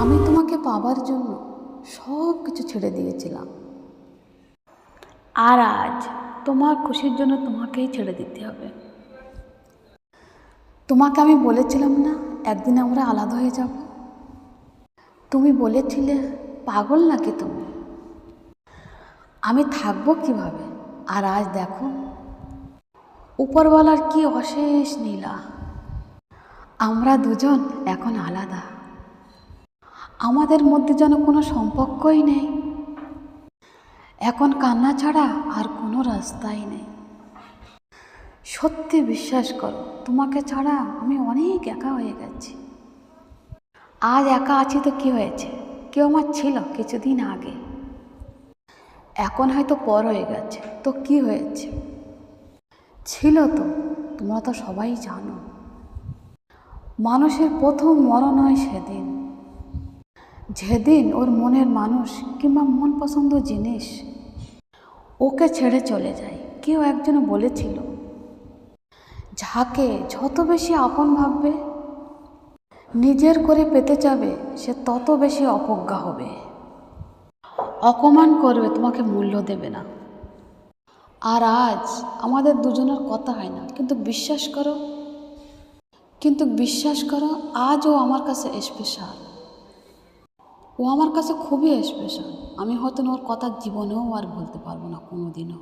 আমি তোমাকে পাবার জন্য সব কিছু ছেড়ে দিয়েছিলাম, আর আজ তোমার খুশির জন্য তোমাকেই ছেড়ে দিতে হবে। তোমাকে আমি বলেছিলাম না একদিন আমরা আলাদা হয়ে যাব? তুমি বলেছিলে পাগল নাকি তুমি, আমি থাকবো কিভাবে? আর আজ দেখো, উপরওয়ালার কি অশেষ নীলা, আমরা দুজন এখন আলাদা। আমাদের মধ্যে যেন কোনো সম্পর্কই নেই। এখন কান্না ছাড়া আর কোনো রাস্তাই নেই। সত্যি বিশ্বাস করো, তোমাকে ছাড়া আমি অনেক একা হয়ে গেছি। আজ একা আছি তো কি হয়েছে, কেউ আমার ছিল কিছুদিন আগে, এখন হয়তো পর হয়ে গেছে, তো কি হয়েছে? ছিল তো, তোমরা তো সবাই জানো। মানুষের প্রথম মরণ হয় সেদিন, যেদিন ওর মনের মানুষ কিংবা মন পছন্দ জিনিস ওকে ছেড়ে চলে যায়। কেউ একজন বলেছিল, যাকে যত বেশি আপন ভাববে, নিজের করে পেতে যাবে, সে তত বেশি অবজ্ঞা হবে, অপমান করবে, তোমাকে মূল্য দেবে না। আর আজ আমাদের দুজনের কথা হয় না, কিন্তু বিশ্বাস করো আজও আমার কাছে স্পেশাল। ও আমার কাছে খুবই স্পেশাল। আমি হয়তো ওর কথা জীবনেও আর বলতে পারবো না কোনোদিনও।